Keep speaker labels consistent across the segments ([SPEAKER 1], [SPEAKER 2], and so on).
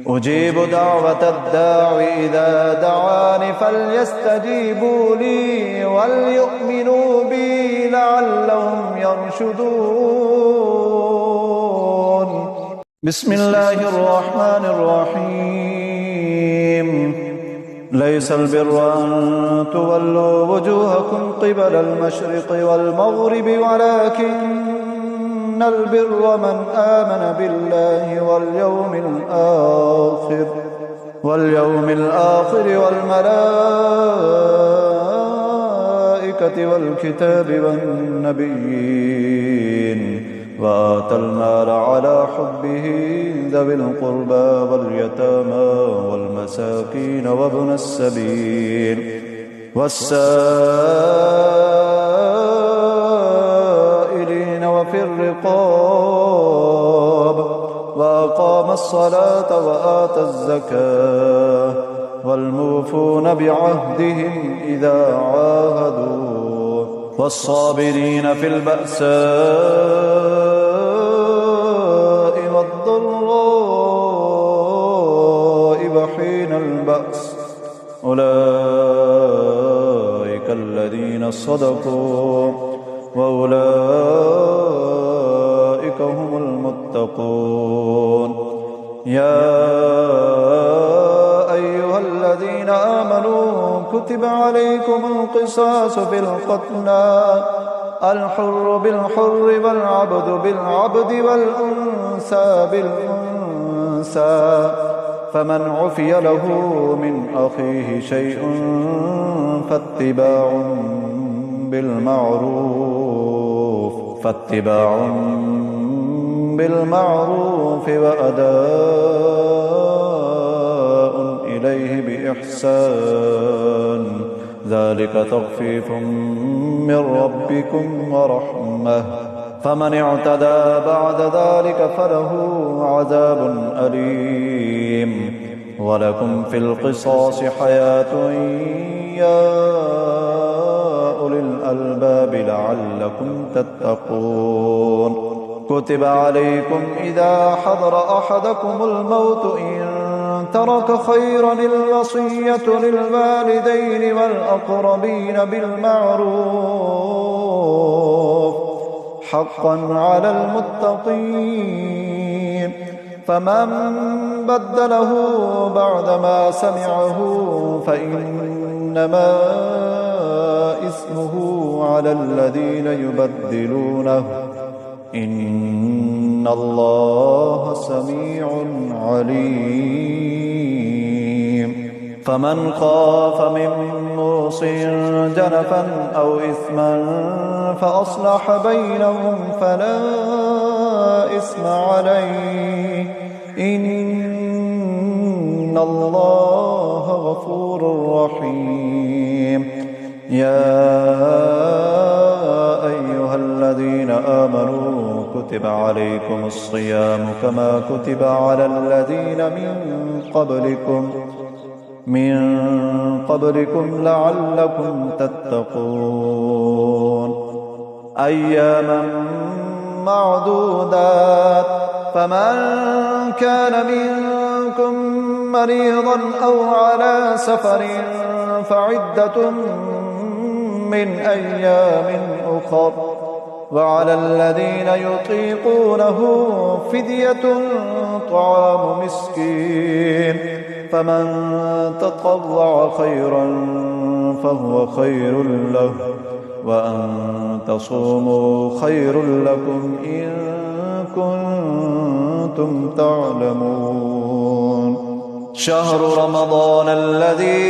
[SPEAKER 1] أجيب دعوة الداع إذا دعاني فليستجيبوا لي وليؤمنوا بي لعلهم يرشدون. بسم الله الرحمن الرحيم. ليس البر أن تولوا وجوهكم قبل المشرق والمغرب ولكن البر من آمن بالله واليوم الآخر والملائكة والكتاب والنبيين وآتى المال على حبه ذوي القربى واليتامى والمساكين وابن السبيل والسائلين وفي الرقاب وأقام الصلاة وآتى الزكاة والموفون بعهدهم إذا عاهدوا والصابرين في البأساء والضراء وحين البأس أولئك الذين صدقوا وأولئك هم المتقون. يا أيها الذين آمنوا كتب عليكم القصاص في القتلى الحر بالحر والعبد بالعبد والأنثى بالأنثى فمن عفي له من أخيه شيء فاتباع بالمعروف وأداء إليه بإحسان ذلك تخفيف من ربكم ورحمة فمن اعتدى بعد ذلك فله عذاب أليم. ولكم في القصاص حياة يا أولي الألباب لعلكم تتقون. كتب عليكم إذا حضر أحدكم الموت إن ترك خيرا الوصية للوالدين والأقربين بالمعروف حقا على المتقين. فمن بدله بعدما سمعه فإنما إثمه على الذين يبدلونه إن الله سميع عليم. فمن خاف من موص جنفا أو إثما فأصلح بينهم فلا إثم عليه إن الله غفور رحيم. يا أيها الذين آمنوا كتب عليكم الصيام كما كتب على الذين من قبلكم لعلكم تتقون. أياما معدودات فمن كان منكم مريضا أو على سفر فعدة من أيام أخر وعلى الذين يطيقونه فدية طعام مسكين فمن تطوع خيرا فهو خير له وأن تصوموا خير لكم إن كنتم تعلمون. شهر رمضان الذي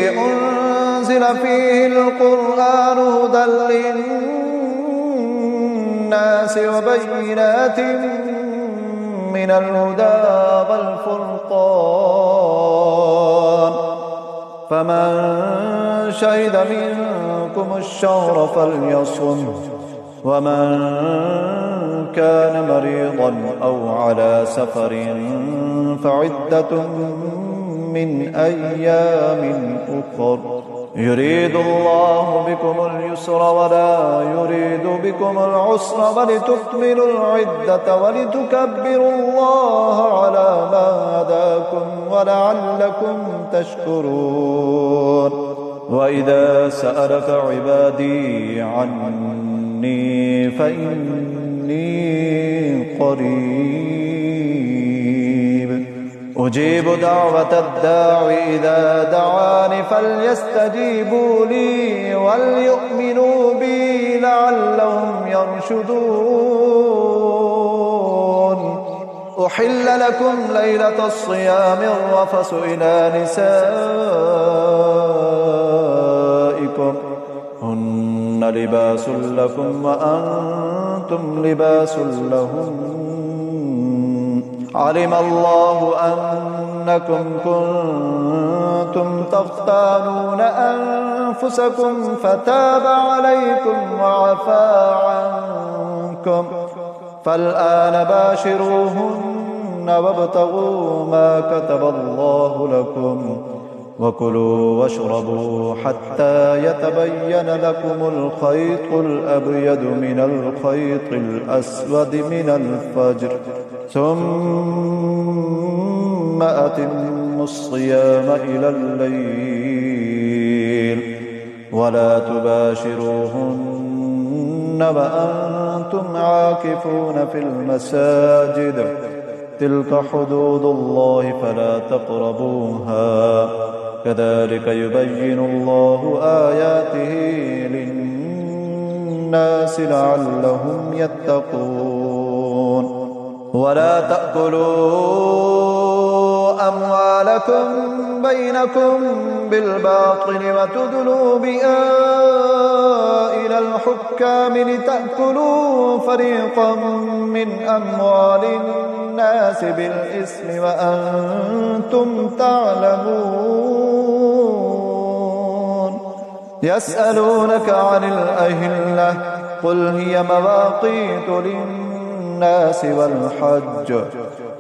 [SPEAKER 1] أنزل فيه القرآن هدى للناس وبينات من الهدى والفرقان فمن شهد منكم الشهر فليصم ومن كان مريضا أو على سفر فعدة من أيام أخر يريد الله بكم اليسر ولا يريد بكم العسر ولتكملوا العدة ولتكبروا الله على ما هداكم ولعلكم تشكرون وإذا سألك عبادي عني فإني قريب أجيب دعوة الداع إذا دعاني فليستجيبوا لي وليؤمنوا بي لعلهم يرشدون أحل لكم ليلة الصيام الرفث إلى نسائكم هن لباس لكم وأنتم لباس لهم علم الله أنكم كنتم تختانون أنفسكم فتاب عليكم وعفى عنكم فالآن باشروهن وابتغوا ما كتب الله لكم وكلوا واشربوا حتى يتبين لكم الخيط الأبيض من الخيط الأسود من الفجر ثم أتموا الصيام إلى الليل ولا تباشروهن وأنتم عاكفون في المساجد تلك حدود الله فلا تقربوها كذلك يبين الله آياته للناس لعلهم يتقون ولا تأكلوا أموالكم بينكم بالباطل وتدلوا بها إلى الحكام لتأكلوا فريقا من أموال الناس بالإثم وأنتم تعلمون يسألونك عن الأهلة قل هي مواقيت للناس والحج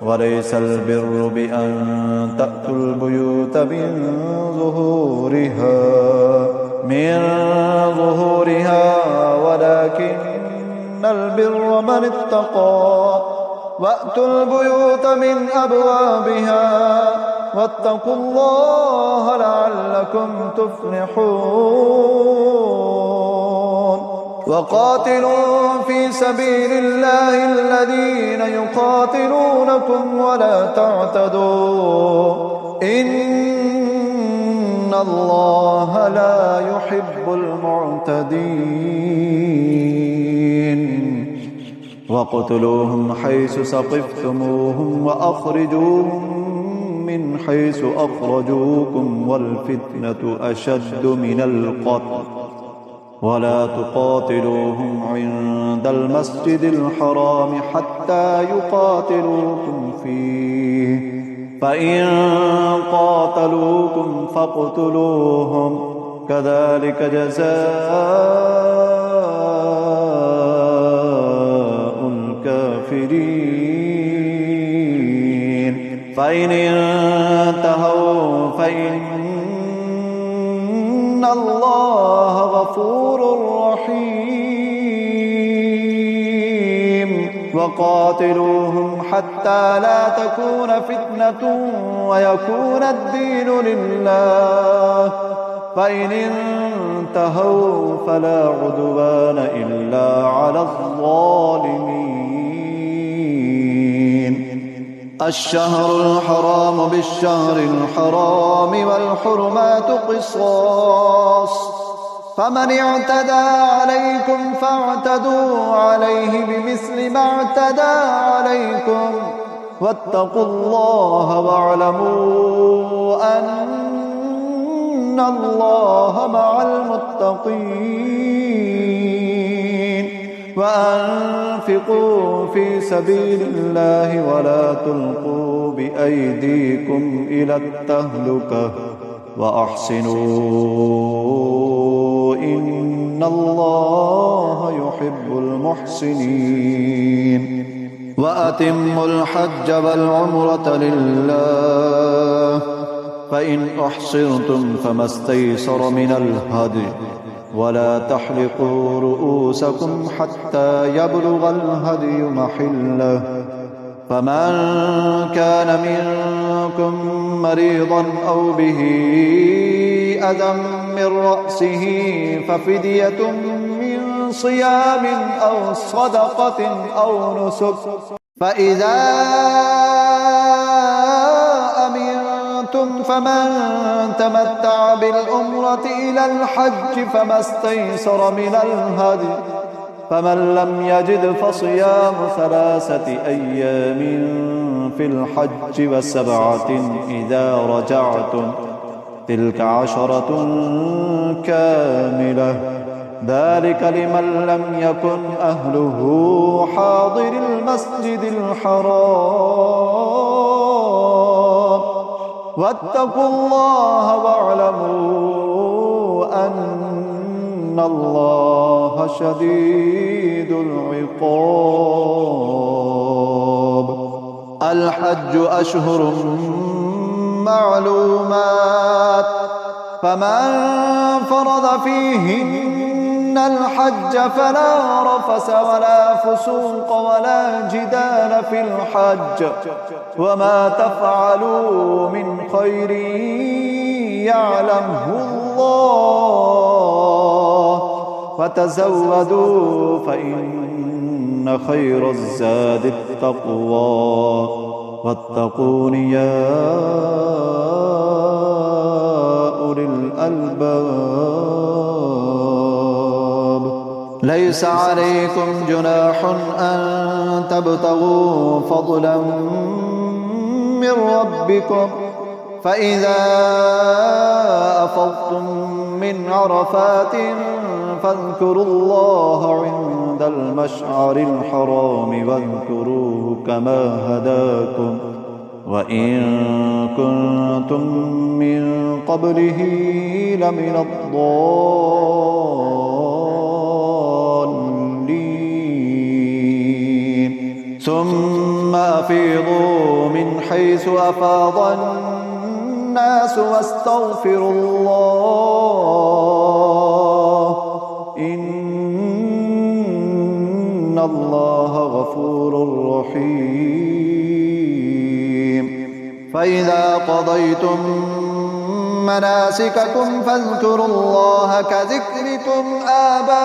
[SPEAKER 1] وليس البر بأن تأتوا البيوت من ظهورها ولكن البر من اتقى وأتوا البيوت من أبوابها واتقوا الله لعلكم تفلحون وقاتلوا في سبيل الله الذين يقاتلونكم ولا تعتدوا إن الله لا يحب المعتدين وقتلوهم حيث ثقفتموهم وأخرجوهم من حيث أخرجوكم والفتنة أشد من القتل ولا تقاتلوهم عند المسجد الحرام حتى يقاتلوكم فيه فإن قاتلوكم فاقتلوهم كذلك جزاء الكافرين فإن انتهوا فإن الله غفور رحيم وقاتلوهم حتى لا تكون فتنة ويكون الدين لله فإن انتهوا فلا عدوان إلا على الظالمين الشهر الحرام بالشهر الحرام والحرمات قصاص فمن اعتدى عليكم فاعتدوا عليه بمثل ما اعتدى عليكم واتقوا الله واعلموا أن الله مع المتقين وأنفقوا في سبيل الله ولا تلقوا بأيديكم إلى التهلكة وأحسنوا إن الله يحب المحسنين وأتموا الحج والعمرة لله فإن أحصرتم فما استيسر من الهدي ولا تحلقوا رؤوسكم حتى يبلغ الهدي محله فمن كان منكم مريضا أو به أذى من رأسه ففدية من صيام أو صدقة أو نسك فإذا أمنتم فمن تمتع بالعمرة إلى الحج فما استيسر من الهدي فمن لم يجد فصيام 3 أيام في الحج و7 إذا رجعتم تلك 10 كاملة ذلك لمن لم يكن أهله حاضر المسجد الحرام واتقوا الله واعلموا أن الله شديد العقاب. الحج أشهر معلومات فمن فرض فيهن الحج فلا رفث ولا فسوق ولا جدال في الحج وما تفعلوا من خير يعلمه الله وتزودوا فإن خير الزاد التقوى واتقون يا أولي الألباب. ليس عليكم جناح أن تبتغوا فضلا من ربكم فإذا أفضتم من عرفات فاذكروا الله عند المشعر الحرام واذكروه كما هداكم وإن كنتم من قبله لمن الضالين ثم أفيضوا من حيث أفاض الناس واستغفروا الله إن الله غفور رحيم. فإذا قضيتم مناسككم فاذكروا الله كذكركم آباءكم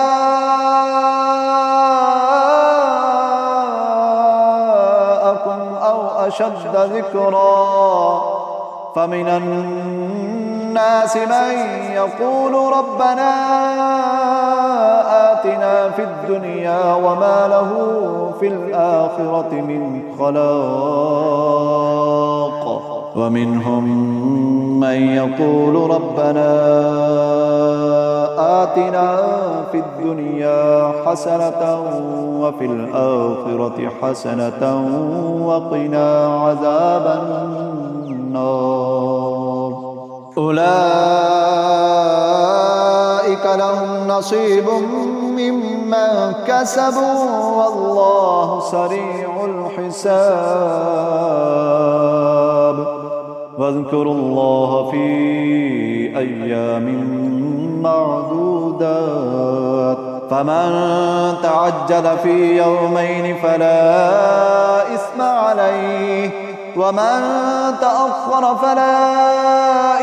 [SPEAKER 1] أو أشد ذكرا فمن الناس من يقول ربنا آتنا في الدنيا وما له في الآخرة من خلاق ومنهم من يقول ربنا آتنا في الدنيا حسنة وفي الآخرة حسنة وقنا عذاب النار. أولئك لهم نصيب مما كسبوا والله سريع الحساب. واذكروا الله في أيام معدودات فمن تعجل في يومين فلا إثم عليه ومن تأخر فلا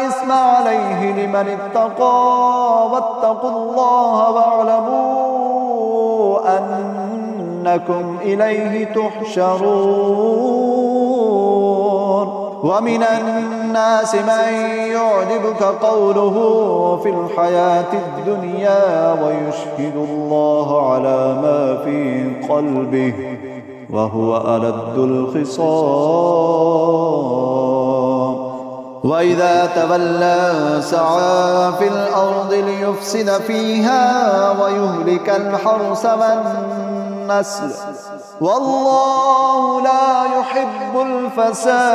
[SPEAKER 1] إثم عليه لمن اتقى واتقوا الله واعلموا أنكم إليه تحشرون. ومن الناس من يعجبك قوله في الحياة الدنيا ويشهد الله على ما في قلبه وهو ألد الخصام. وإذا تولى سعى في الأرض ليفسد فيها ويهلك الحرث والنسل والله لا يحب الفساد.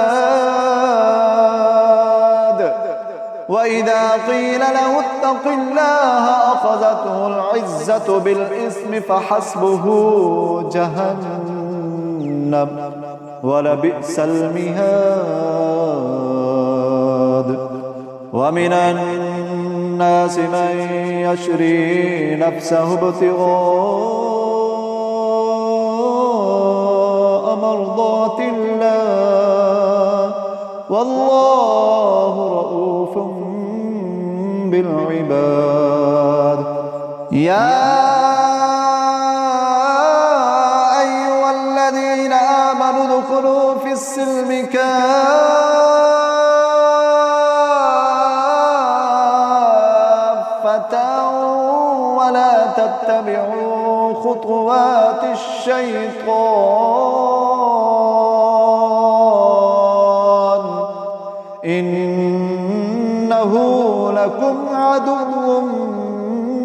[SPEAKER 1] وإذا قيل له اتق الله أخذته العزة بالإثم فحسبه جهنم ولبئس المهاد. ومن الناس من يشري نفسه ابتغاء مرضات الله والله رؤوف بالعباد. يا أيها الذين آمنوا ادخلوا في السلم كافة ولا تتبعوا خطوات الشيطان إنه لكم عدو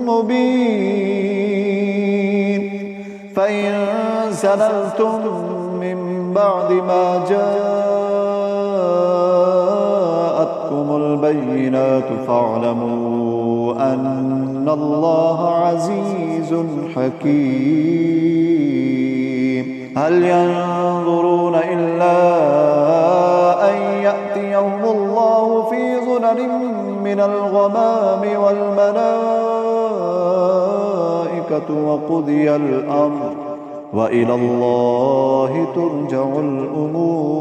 [SPEAKER 1] مبين. فإن زللتم من بعد ما جاءتكم البينات فاعلموا أن الله عزيز حكيم. هل ينظرون إلا أن يأتيهم الله في ظلل من الغمام والملائكة وقضي الأمر وإلى الله ترجع الأمور.